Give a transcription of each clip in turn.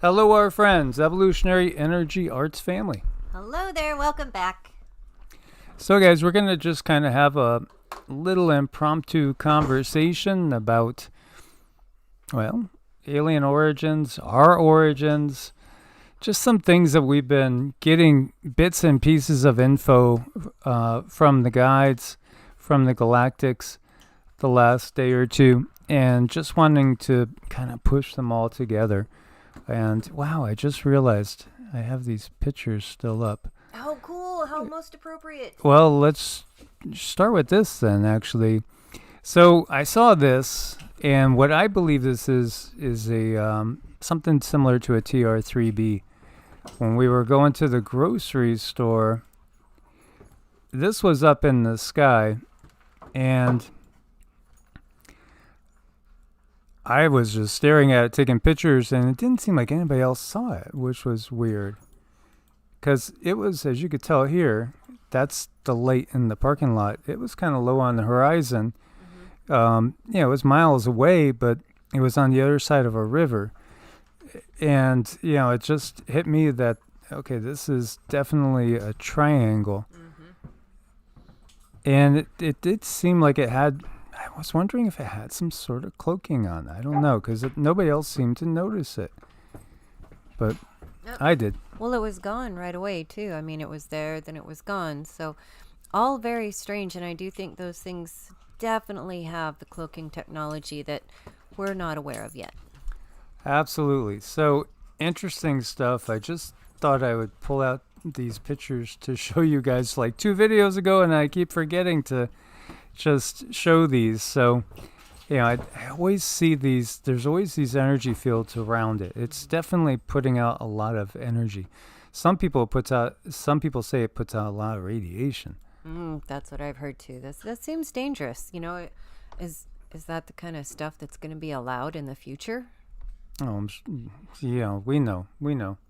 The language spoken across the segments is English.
Hello, our friends, Evolutionary Energy Arts family. Hello there, welcome back. So, guys, we're going to just kind of have a little impromptu conversation about, well, alien origins, our origins, just some things that we've been getting bits and pieces of info from the guides, from the galactics, the last day or two, and just wanting to kind of push them all together. And wow, I just realized I have these pictures still up. Oh, cool. How most appropriate. Well, let's start with this then, actually. So I saw this, and what I believe this is a something similar to a TR3B. When we were going to the grocery store, this was up in the sky, and I was just staring at it, taking pictures, and it didn't seem like anybody else saw it, which was weird. Because it was, as you could tell here, that's the light in the parking lot. It was kind of low on the horizon. It was miles away, but it was on the other side of a river. And, it just hit me that, okay, this is definitely a triangle. And it did seem like it had, I was wondering if it had some sort of cloaking on. I don't know, because nobody else seemed to notice it. But I did. Well, it was gone right away, too. I mean, it was there, then it was gone. So all very strange. And I do think those things definitely have the cloaking technology that we're not aware of yet. Absolutely. So interesting stuff. I just thought I would pull out these pictures to show you guys like 2 videos ago, and I keep forgetting to just show these. So I always see these, there's always these energy fields around it. It's definitely putting out a lot of energy. Some people say it puts out a lot of radiation. That's what I've heard too. That seems dangerous. Is that the kind of stuff that's going to be allowed in the future? Oh, we know.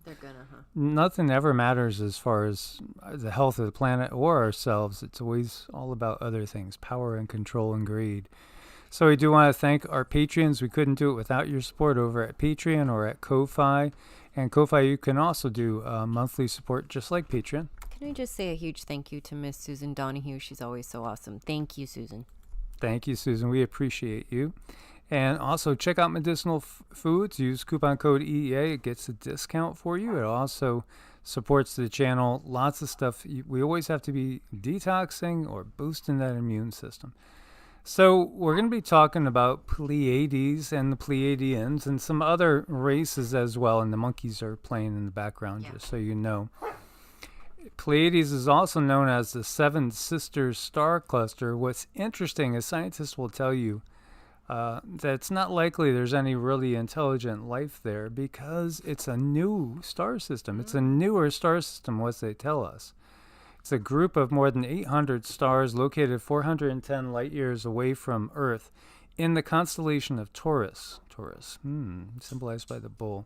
They're gonna, huh? Nothing ever matters as far as the health of the planet or ourselves. It's always all about other things, power and control and greed. So we do want to thank our Patreons. We couldn't do it without your support over at Patreon or at Ko-Fi. And Ko-Fi, you can also do monthly support just like Patreon. Can I just say a huge thank you to Miss Susan Donahue? She's always so awesome. Thank you, Susan. Thank you, Susan. We appreciate you. And also check out Medicinal Foods. Use coupon code EEA. It gets a discount for you. It also supports the channel. Lots of stuff. We always have to be detoxing or boosting that immune system. So we're going to be talking about Pleiades and the Pleiadians and some other races as well. And the monkeys are playing in the background, just so you know. Pleiades is also known as the Seven Sisters star cluster. What's interesting is scientists will tell you that it's not likely there's any really intelligent life there because it's a new star system. It's a newer star system, what they tell us. It's a group of more than 800 stars located 410 light years away from Earth in the constellation of Taurus. Symbolized by the bull.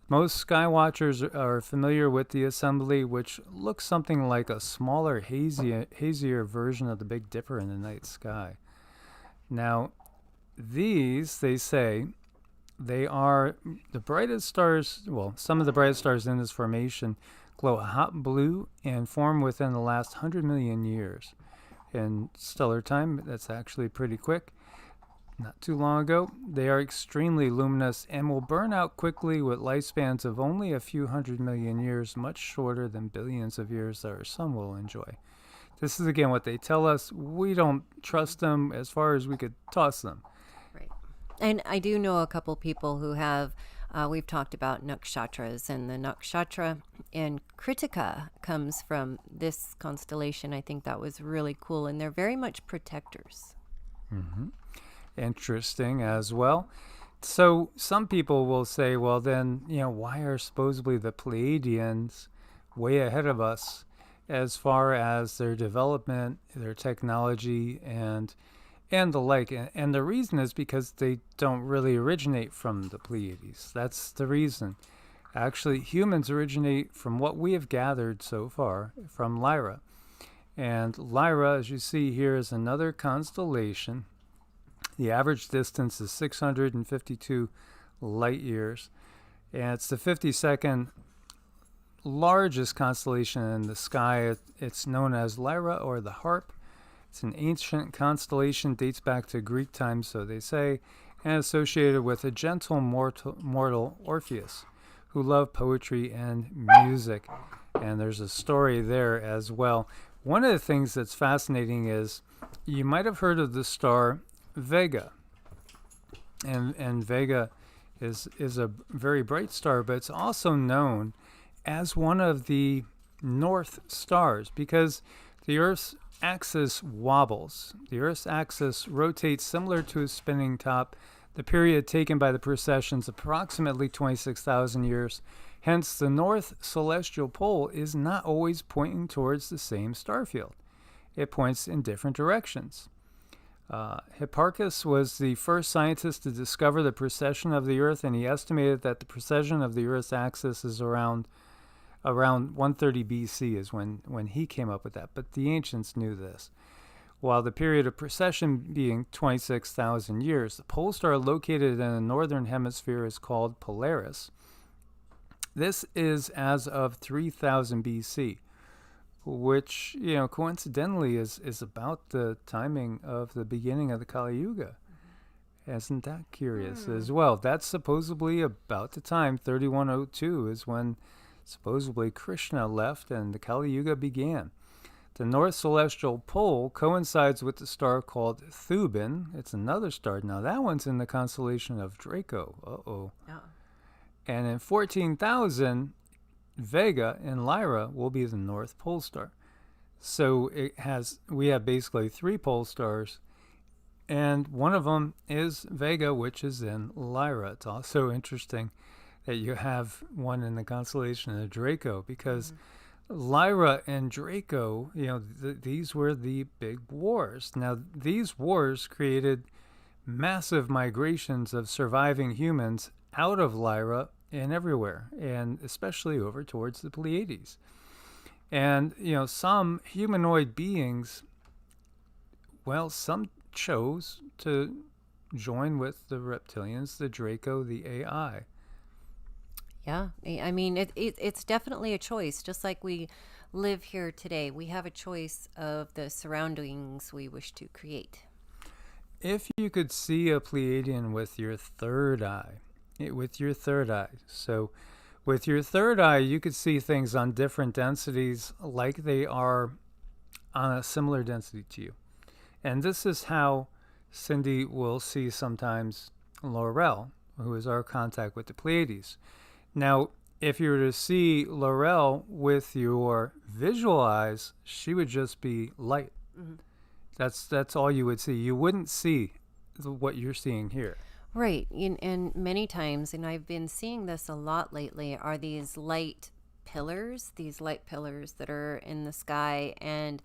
Most sky watchers are familiar with the assembly, which looks something like a smaller, hazier version of the Big Dipper in the night sky. Now, these, they say, they are the brightest stars, well, some of the brightest stars in this formation glow a hot blue and form within the last 100 million years. In stellar time, that's actually pretty quick. Not too long ago, they are extremely luminous and will burn out quickly with lifespans of only a few 100 million years, much shorter than billions of years that our sun will enjoy. This is, again, what they tell us. We don't trust them as far as we could toss them. Right. And I do know a couple people who have, we've talked about nakshatras, and the nakshatra in Kritika comes from this constellation. I think that was really cool, and they're very much protectors. Interesting as well. So some people will say, well, then, why are supposedly the Pleiadians way ahead of us as far as their development, their technology, and the like? And the reason is because they don't really originate from the Pleiades. That's the reason. Actually, humans originate from what we have gathered so far from Lyra. And Lyra, as you see here, is another constellation. The average distance is 652 light years. And it's the 52nd largest constellation in the sky. It's known as Lyra, or the Harp. It's an ancient constellation, dates back to Greek times, so they say, and associated with a gentle mortal Orpheus, who loved poetry and music. And there's a story there as well. One of the things that's fascinating is you might have heard of the star Vega. And Vega is a very bright star, but it's also known as one of the North Stars because the Earth's axis wobbles. The Earth's axis rotates similar to a spinning top. The period taken by the precession is approximately 26,000 years. Hence, the North Celestial Pole is not always pointing towards the same star field. It points in different directions. Hipparchus was the first scientist to discover the precession of the Earth, and he estimated that the precession of the Earth's axis is around 130 BC is when he came up with that. But the ancients knew this. While the period of precession being 26,000 years, the pole star located in the northern hemisphere is called Polaris. This is as of 3000 BC, which, coincidentally is about the timing of the beginning of the Kali Yuga. Isn't that curious as well? That's supposedly about the time, 3102, is when supposedly Krishna left and the Kali Yuga began. The North Celestial Pole coincides with the star called Thuban. It's another star. Now that one's in the constellation of Draco. Uh-oh. Oh. And in 14,000, Vega and Lyra will be the North Pole star. So we have basically 3 pole stars, and one of them is Vega, which is in Lyra. It's also interesting that you have one in the constellation of Draco, because Lyra and Draco, these were the big wars. Now, these wars created massive migrations of surviving humans out of Lyra and everywhere, and especially over towards the Pleiades. And, some humanoid beings, some chose to join with the reptilians, the Draco, the AI. Yeah, I mean, it's definitely a choice. Just like we live here today, we have a choice of the surroundings we wish to create. If you could see a Pleiadian with your third eye, so with your third eye, you could see things on different densities like they are on a similar density to you. And this is how Cindy will see sometimes Laurel, who is our contact with the Pleiades. Now, if you were to see Laurel with your visual eyes, she would just be light. Mm-hmm. That's all you would see. You wouldn't see what you're seeing here. Right. And many times, and I've been seeing this a lot lately, are these light pillars that are in the sky. And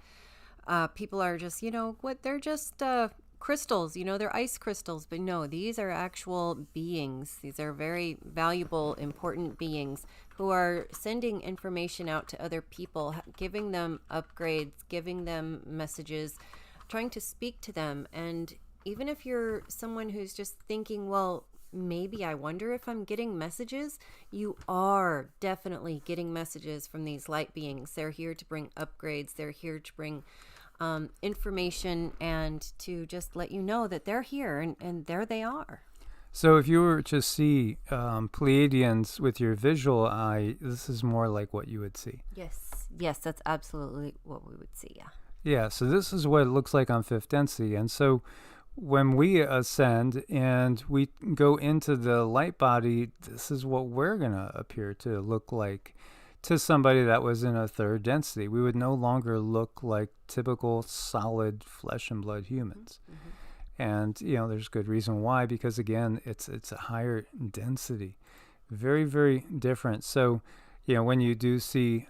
people are just, they're just crystals, they're ice crystals. But no, these are actual beings. These are very valuable, important beings who are sending information out to other people, giving them upgrades, giving them messages, trying to speak to them. And even if you're someone who's just thinking, well, maybe I wonder if I'm getting messages, you are definitely getting messages from these light beings. They're here to bring upgrades. They're here to bring information and to just let you know that they're here, and there they are. So if you were to see Pleiadians with your visual eye, this is more like what you would see. Yes, that's absolutely what we would see, yeah. Yeah, so this is what it looks like on 5th density. And so when we ascend and we go into the light body, this is what we're going to appear to look like to somebody that was in a 3rd density. We would no longer look like typical solid flesh and blood humans. Mm-hmm. And, there's good reason why, because again, it's a higher density. Very, very different. So, when you do see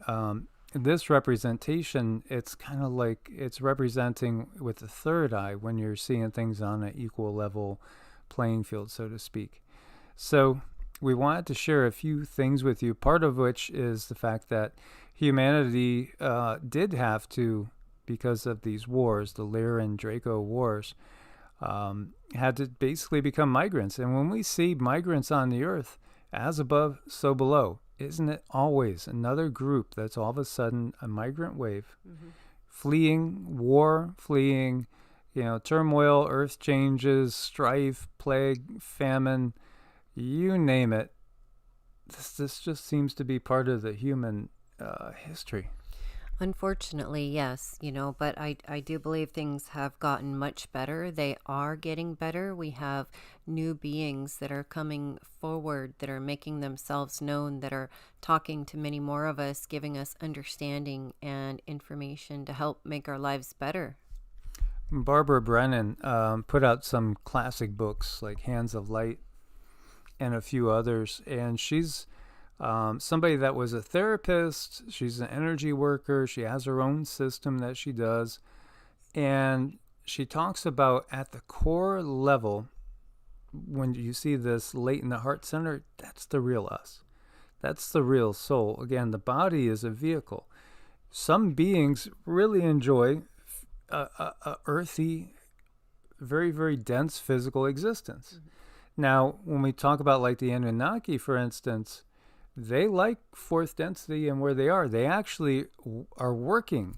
this representation, it's kind of like it's representing with the third eye when you're seeing things on an equal level playing field, so to speak. So we wanted to share a few things with you, part of which is the fact that humanity did have to, because of these wars, the Lyra and Draco wars, had to basically become migrants. And when we see migrants on the earth, As above, so below. Isn't it always another group that's all of a sudden a migrant wave, fleeing war, fleeing, turmoil, earth changes, strife, plague, famine, you name it. This just seems to be part of the human history. Unfortunately, yes, but I do believe things have gotten much better. They are getting better. We have new beings that are coming forward, that are making themselves known, that are talking to many more of us, giving us understanding and information to help make our lives better. Barbara Brennan put out some classic books like Hands of Light and a few others, and she's somebody that was a therapist. She's an energy worker. She has her own system that she does. And she talks about at the core level, when you see this late in the heart center, that's the real us. That's the real soul. Again, the body is a vehicle. Some beings really enjoy a earthy, very, very dense physical existence. Now, when we talk about like the Anunnaki, for instance, they like fourth density and where they are. They actually are working.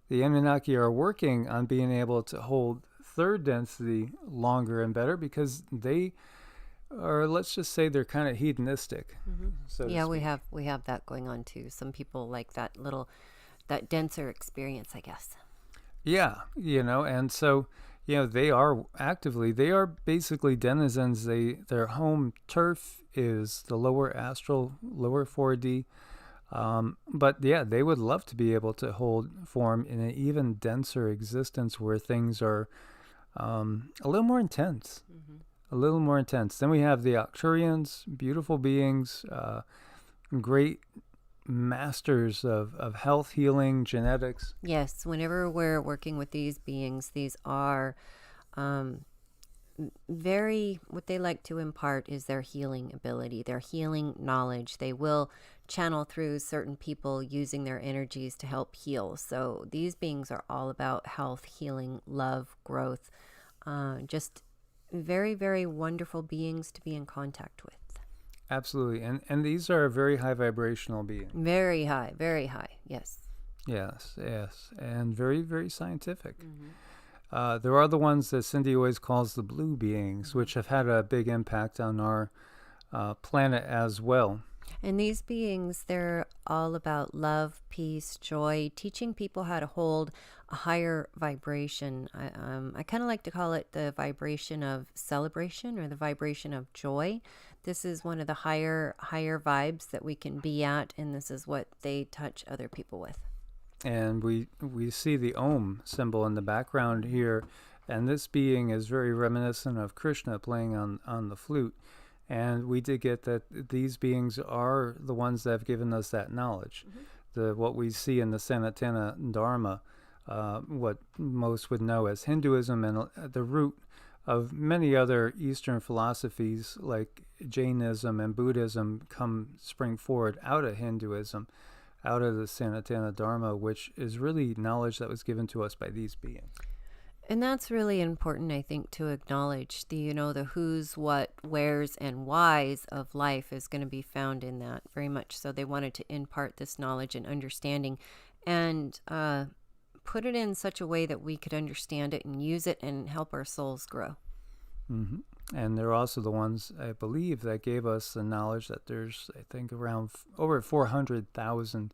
The Anunnaki are working on being able to hold third density longer and better because they are, let's just say, they're kind of hedonistic. So Yeah, we have that going on too. Some people like that denser experience, I guess. Yeah, and so they are basically denizens. Their home turf is the lower astral, lower 4D. But yeah, they would love to be able to hold form in an even denser existence where things are a little more intense. A little more intense. Then we have the Arcturians, beautiful beings, great masters of health, healing, genetics. Yes, whenever we're working with these beings, these are what they like to impart is their healing ability, their healing knowledge. They will channel through certain people using their energies to help heal. So these beings are all about health, healing, love, growth. Just very, very wonderful beings to be in contact with. Absolutely. And these are very high vibrational beings. Very high, yes. Yes. And very, very scientific. There are the ones that Cindy always calls the blue beings, which have had a big impact on our planet as well. And these beings, they're all about love, peace, joy, teaching people how to hold a higher vibration. I kind of like to call it the vibration of celebration or the vibration of joy. This is one of the higher vibes that we can be at, and this is what they touch other people with. And we see the Om symbol in the background here, and this being is very reminiscent of Krishna playing on the flute. And we did get that these beings are the ones that have given us that knowledge. What we see in the Sanatana Dharma, what most would know as Hinduism, and the root of many other Eastern philosophies like Jainism and Buddhism spring forward out of Hinduism, out of the Sanatana Dharma, which is really knowledge that was given to us by these beings. And that's really important, I think, to acknowledge the who's, what, where's, and why's of life is going to be found in that very much. So they wanted to impart this knowledge and understanding and put it in such a way that we could understand it and use it and help our souls grow. And they're also the ones, I believe, that gave us the knowledge that there's, I think, around over 400,000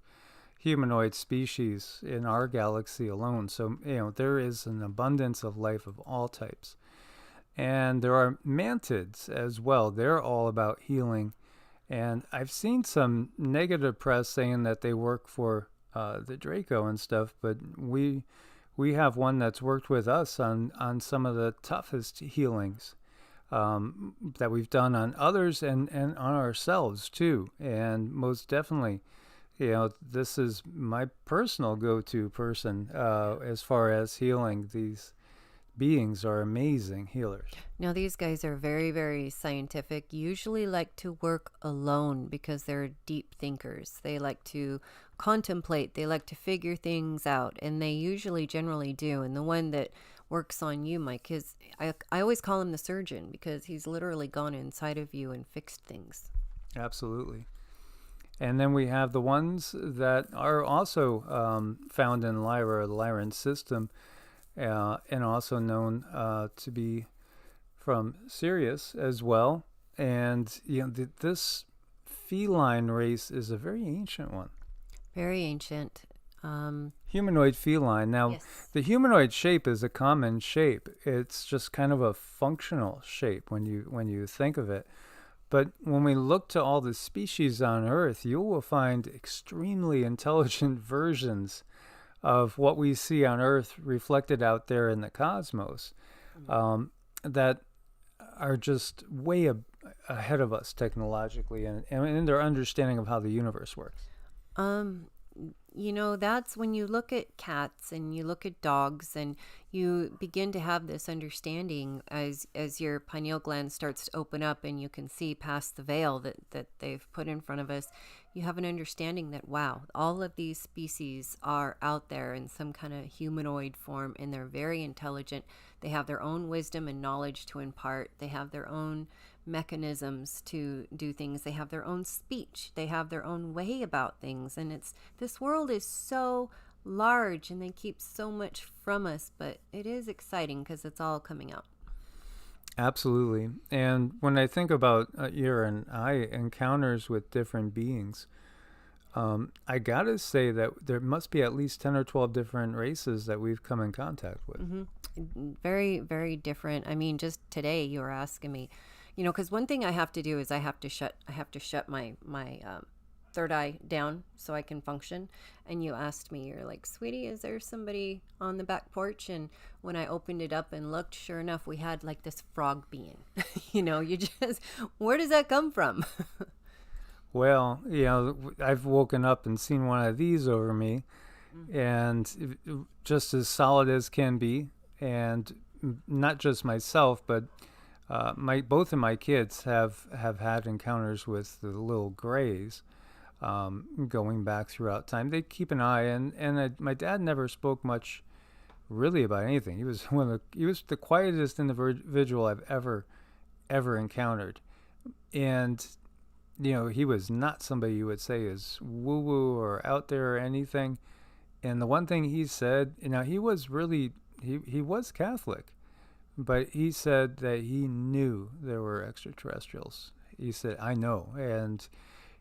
humanoid species in our galaxy alone. So, there is an abundance of life of all types. And there are mantids as well. They're all about healing. And I've seen some negative press saying that they work for the Draco and stuff, but we have one that's worked with us on some of the toughest healings that we've done on others and on ourselves too. And most definitely, this is my personal go-to person as far as healing. These beings are amazing healers. Now, these guys are very, very scientific, usually like to work alone because they're deep thinkers. They like to contemplate, they like to figure things out, and they usually generally do. And the one that works on you, Mike, I always call him the surgeon because he's literally gone inside of you and fixed things. Absolutely. And then we have the ones that are also found in Lyra, the Lyran system, and also known to be from Sirius as well. And this feline race is a very ancient one. Very ancient. Humanoid feline. Now, Yes. the humanoid shape is a common shape. It's just kind of a functional shape when you think of it. But when we look to all the species on Earth, you will find extremely intelligent versions of what we see on Earth reflected out there in the cosmos, that are just way ahead of us technologically and in their understanding of how the universe works. Um, that's when you look at cats and you look at dogs and you begin to have this understanding as your pineal gland starts to open up and you can see past the veil that they've put in front of us. You have an understanding that, wow, all of these species are out there in some kind of humanoid form, and they're very intelligent. They have their own wisdom and knowledge to impart. They have their own mechanisms to do things. They have their own speech. They have their own way about things. And this world is so large and they keep so much from us, but it is exciting because it's all coming out. Absolutely. And when I think about your and I encounters with different beings, I gotta say that there must be at least 10 or 12 different races that we've come in contact with. Mm-hmm. Very, very different. I mean, just today you were asking me, because one thing I have to do is I have to shut my third eye down so I can function. And you asked me, you're like, sweetie, is there somebody on the back porch? And when I opened it up and looked, sure enough, we had like this frog being. You just, where does that come from? Well, I've woken up and seen one of these over me, and just as solid as can be, and not just myself, but both of my kids have had encounters with the little grays, going back throughout time. They keep an eye, and my dad never spoke much, really, about anything. He was the quietest individual I've ever encountered, and he was not somebody you would say is woo-woo or out there or anything. And the one thing he said, he was really, he was Catholic, but he said that he knew there were extraterrestrials. He said, I know. And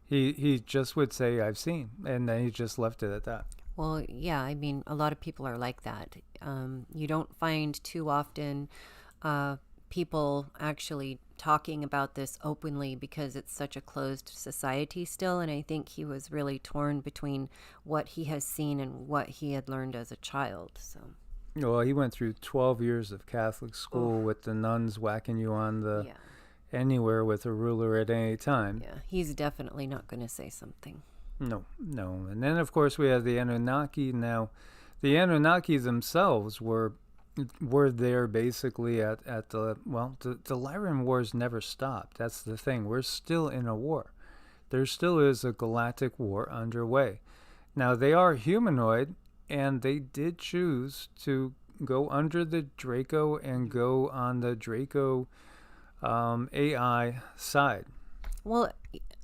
he just would say, I've seen. And then he just left it at that. Well, yeah, I mean, a lot of people are like that. You don't find too often people actually talking about this openly because it's such a closed society still. And I think he was really torn between what he has seen and what he had learned as a child. So, well, he went through 12 years of Catholic school with the nuns whacking you on the anywhere with a ruler at any time. Yeah, he's definitely not going to say something. No. And then, of course, we have the Anunnaki. Now, the Anunnaki themselves were there basically at the Lyran Wars never stopped. That's the thing. We're still in a war. There still is a galactic war underway. Now, they are humanoid, and they did choose to go under the Draco and go on the Draco AI side. Well,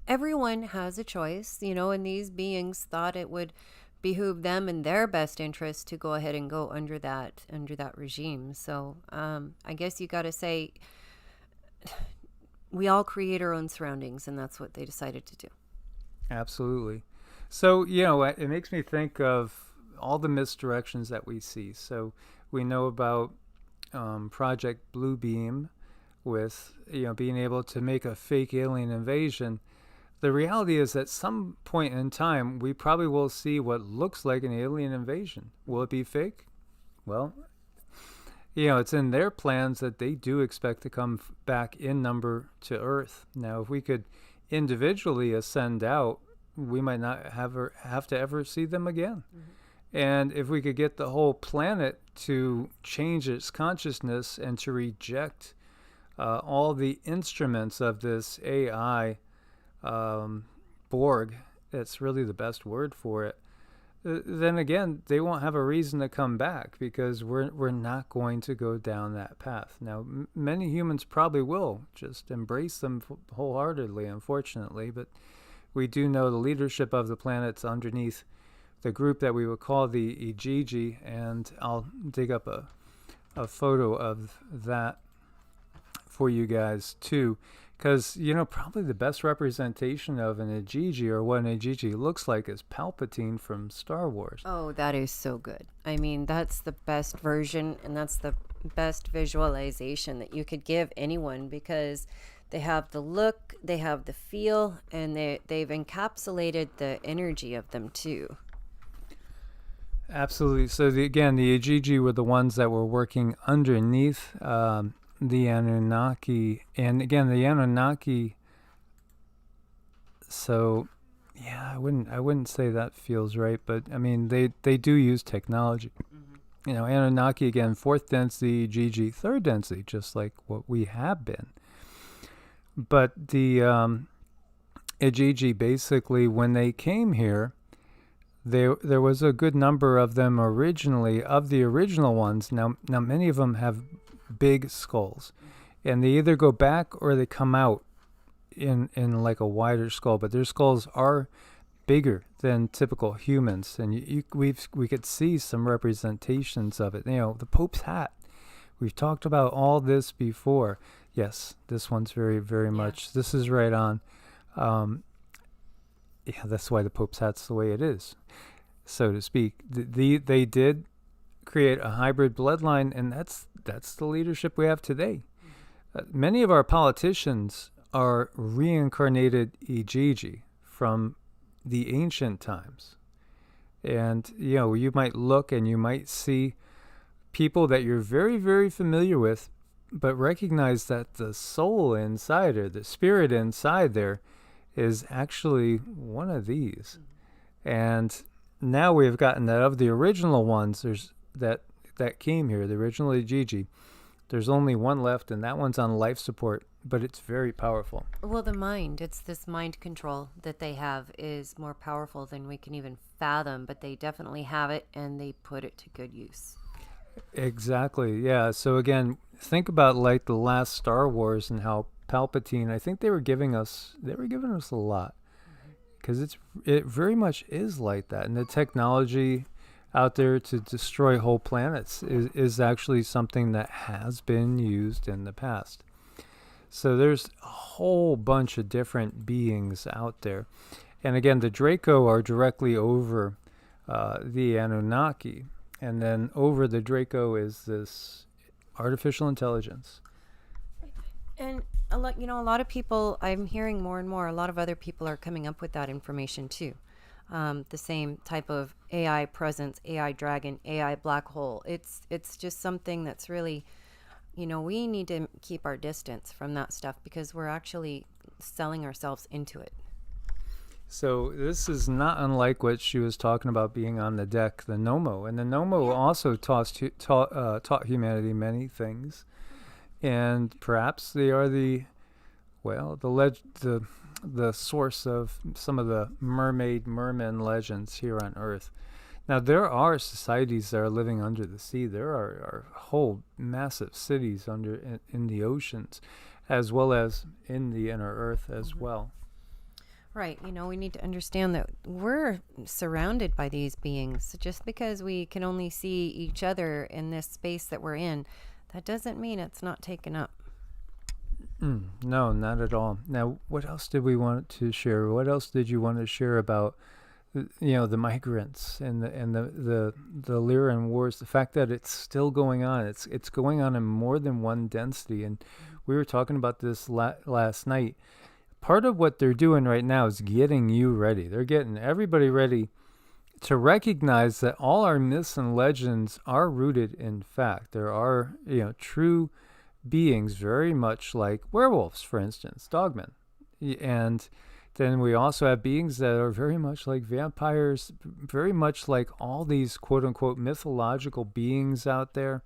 everyone has a choice, and these beings thought it would behoove them in their best interest to go ahead and go under that regime. So I guess you got to say we all create our own surroundings, and that's what they decided to do. Absolutely. So it makes me think of all the misdirections that we see. So we know about Project Bluebeam with being able to make a fake alien invasion. The reality is at some point in time, we probably will see what looks like an alien invasion. Will it be fake? Well, it's in their plans that they do expect to come back in number to Earth. Now, if we could individually ascend out, we might not have to ever see them again. Mm-hmm. And if we could get the whole planet to change its consciousness and to reject all the instruments of this AI Borg, that's really the best word for it, then again, they won't have a reason to come back because we're not going to go down that path. Now, many humans probably will just embrace them wholeheartedly, unfortunately, but we do know the leadership of the planet's underneath the group that we would call the Ijiji, and I'll dig up a photo of that for you guys too, because probably the best representation of an Ijiji, or what an Ijiji looks like, is Palpatine from Star Wars. Oh, that is so good. I mean, that's the best version, and that's the best visualization that you could give anyone, because they have the look, they have the feel, and they've encapsulated the energy of them too. Absolutely. So the Ijiji were the ones that were working underneath the Anunnaki, and again, the Anunnaki. So, yeah, I wouldn't say that feels right, but I mean they do use technology. Mm-hmm. Anunnaki again, fourth density, Ijiji, third density, just like what we have been. But the Ijiji, basically, when they came here, there was a good number of them originally, of the original ones. Now many of them have big skulls, and they either go back or they come out in like a wider skull, but their skulls are bigger than typical humans, and we could see some representations of it. The Pope's hat. We've talked about all this before. Yes, this one's very, very much. This is right on. Yeah, that's why the Pope's hat's the way it is, so to speak. They did create a hybrid bloodline, and that's the leadership we have today. Many of our politicians are reincarnated Ijiji from the ancient times. And, you might look and you might see people that you're very, very familiar with, but recognize that the soul inside, or the spirit inside there, is actually one of these. And now we've gotten that of the original ones, there's that came here, the original Ijiji, there's only one left, and that one's on life support, but it's very powerful. Well, the mind, it's this mind control that they have is more powerful than we can even fathom, but they definitely have it, and they put it to good use. Exactly, yeah. So again, think about like the last Star Wars and how Palpatine, I think they were giving us a lot, because it very much is like that, and the technology out there to destroy whole planets is actually something that has been used in the past. So there's a whole bunch of different beings out there, and again, the Draco are directly over the Anunnaki, and then over the Draco is this artificial intelligence. And a lot of people, I'm hearing more and more, a lot of other people are coming up with that information too. The same type of AI presence, AI dragon, AI black hole. It's just something that's really, we need to keep our distance from that stuff, because we're actually selling ourselves into it. So this is not unlike what she was talking about being on the deck, the Nomo. And the Nomo also taught humanity many things. And perhaps they are the source of some of the merman legends here on Earth. Now, there are societies that are living under the sea. There are whole massive cities in the oceans, as well as in the inner Earth as well. Right. We need to understand that we're surrounded by these beings. Just because we can only see each other in this space that we're in, that doesn't mean it's not taken up. No, not at all. Now, what else did we want to share? What else did you want to share about, the migrants and the Lyran wars? The fact that it's still going on. It's going on in more than one density, and we were talking about this last night. Part of what they're doing right now is getting you ready. They're getting everybody ready to recognize that all our myths and legends are rooted in fact. There are, true beings, very much like werewolves, for instance, dogmen. And then we also have beings that are very much like vampires, very much like all these quote-unquote mythological beings out there.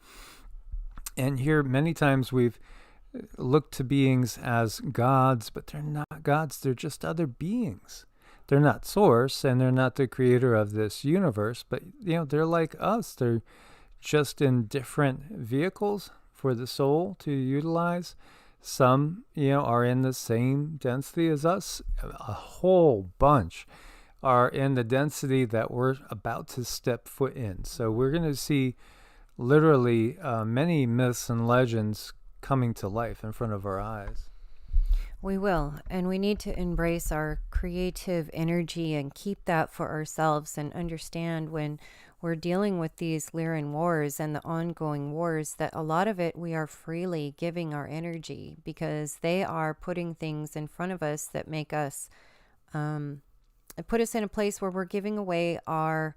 And here, many times we've looked to beings as gods, but they're not gods. They're just other beings. they're not source and they're not the creator of this universe, but they're like us. They're just in different vehicles for the soul to utilize. Some, are in the same density as us. A whole bunch are in the density that we're about to step foot in. So we're going to see literally many myths and legends coming to life in front of our eyes. We will, and we need to embrace our creative energy and keep that for ourselves, and understand when we're dealing with these Lyran wars and the ongoing wars that a lot of it we are freely giving our energy, because they are putting things in front of us that make us put us in a place where we're giving away our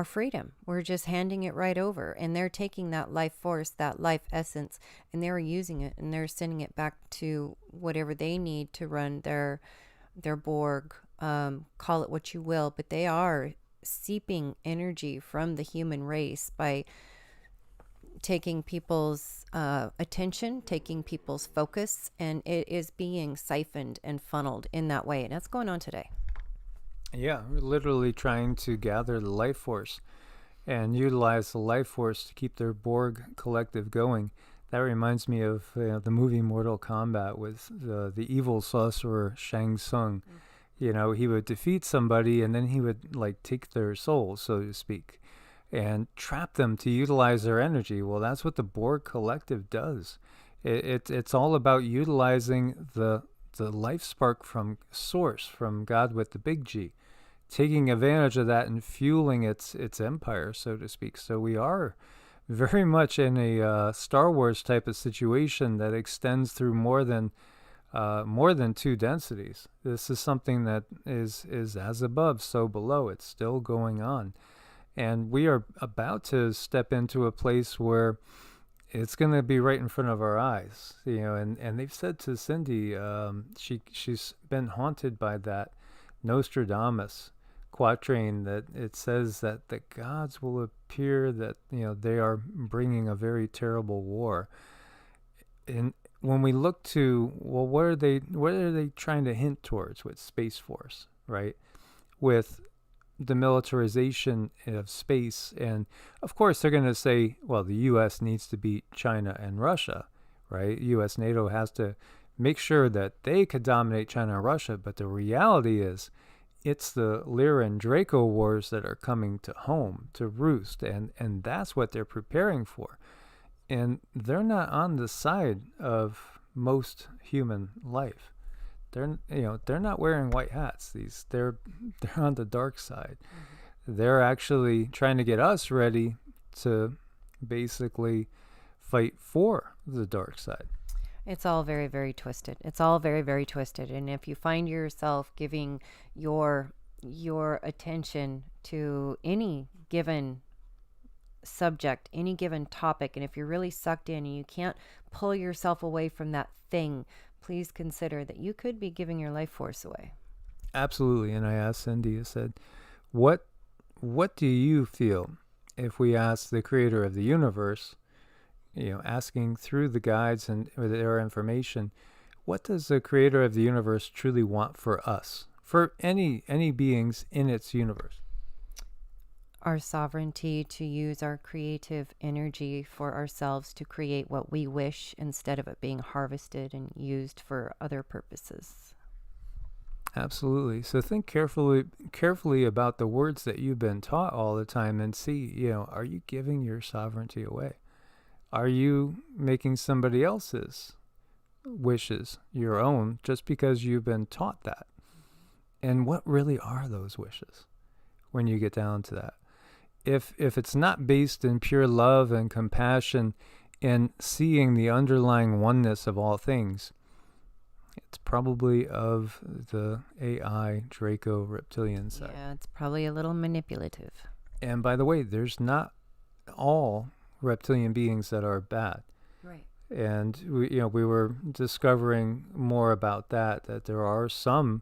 freedom. We're just handing it right over, and they're taking that life force, that life essence, and they're using it, and they're sending it back to whatever they need to run their Borg, call it what you will, but they are seeping energy from the human race by taking people's attention, taking people's focus, and it is being siphoned and funneled in that way, and that's going on today. Yeah, we're literally trying to gather the life force and utilize the life force to keep their Borg collective going. That reminds me of the movie Mortal Kombat with the evil sorcerer Shang Tsung. He would defeat somebody and then he would take their soul, so to speak, and trap them to utilize their energy. Well, that's what the Borg collective does. It's all about utilizing the life spark from source, from God with the big G, taking advantage of that and fueling its empire, so to speak. So we are very much in a Star Wars type of situation that extends through more than two densities. This is something that is as above, so below. It's still going on, and we are about to step into a place where it's going to be right in front of our eyes, and they've said to Cindy, she's been haunted by that Nostradamus quatrain, that it says that the gods will appear, that they are bringing a very terrible war. And when we look to, well, what are they trying to hint towards with Space Force, right? With the militarization of space, and of course they're going to say, well, the U.S. needs to beat China and Russia, right? U.S. NATO has to make sure that they could dominate China and Russia, but the reality is it's the Lyran Draco wars that are coming to home, to roost, and that's what they're preparing for. And they're not on the side of most human life. They're not wearing white hats. They're on the dark side. Mm-hmm. They're actually trying to get us ready to basically fight for the dark side. It's all very, very twisted. It's all very, very twisted. And if you find yourself giving your attention to any given subject, any given topic, and if you're really sucked in and you can't pull yourself away from that thing, please consider that you could be giving your life force away. Absolutely. And I asked Cindy, I said, what do you feel if we ask the creator of the universe, asking through the guides and their information, what does the creator of the universe truly want for us, for any beings in its universe? Our sovereignty to use our creative energy for ourselves to create what we wish, instead of it being harvested and used for other purposes. Absolutely. So think carefully about the words that you've been taught all the time, and see, are you giving your sovereignty away? Are you making somebody else's wishes your own just because you've been taught that? And what really are those wishes when you get down to that? If it's not based in pure love and compassion and seeing the underlying oneness of all things, it's probably of the AI Draco reptilian side. Yeah, it's probably a little manipulative. And by the way, there's not all reptilian beings that are bad. Right. And we were discovering more about that there are some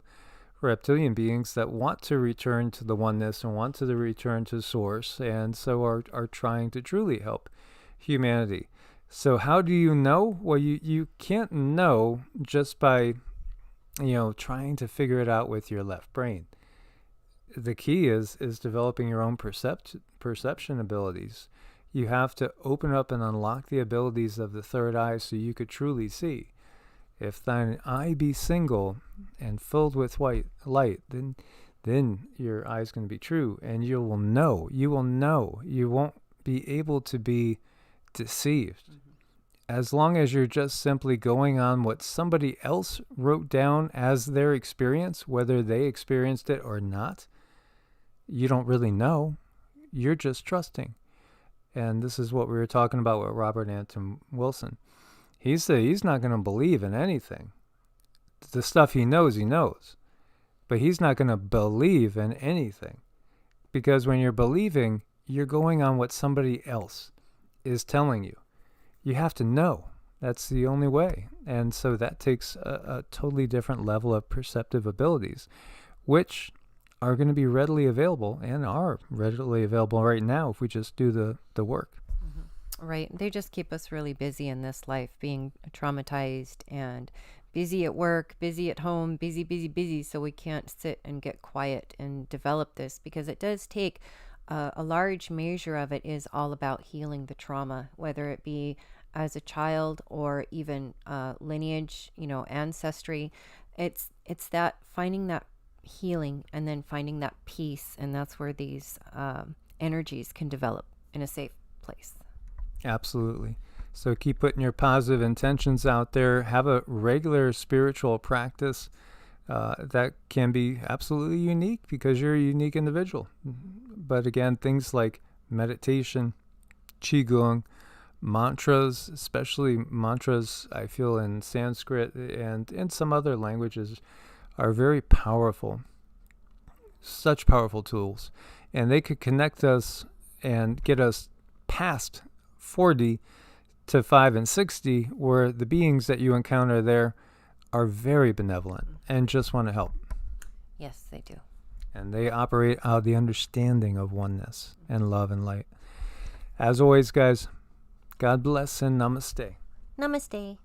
reptilian beings that want to return to the oneness and want to return to source, and so are trying to truly help humanity. So how do you know? Well, you can't know just by trying to figure it out with your left brain. the key is developing your own perception abilities. You have to open up and unlock the abilities of the third eye so you could truly see. If thine eye be single and filled with white light, then your eye is going to be true, and you will know. You won't be able to be deceived. As long as you're just simply going on what somebody else wrote down as their experience, whether they experienced it or not, you don't really know. You're just trusting. And this is what we were talking about with Robert Anton Wilson. He said he's not going to believe in anything. The stuff he knows. But he's not going to believe in anything. Because when you're believing, you're going on what somebody else is telling you. You have to know. That's the only way. And so that takes a totally different level of perceptive abilities, which are going to be readily available and are readily available right now if we just do the work. Right. They just keep us really busy in this life, being traumatized and busy at work, busy at home, busy. So we can't sit and get quiet and develop this, because it does take a large measure of it is all about healing the trauma, whether it be as a child or even lineage, ancestry. It's that finding that healing and then finding that peace. And that's where these energies can develop in a safe place. Absolutely. So keep putting your positive intentions out there. Have a regular spiritual practice that can be absolutely unique because you're a unique individual. But again, things like meditation, qigong, mantras, especially mantras I feel in Sanskrit and in some other languages, are very powerful. Such powerful tools. And they could connect us and get us past 4D to 5 and 6D, where the beings that you encounter there are very benevolent and just want to help. Yes, they do. And they operate out of the understanding of oneness and love and light. As always, guys, God bless and namaste. Namaste.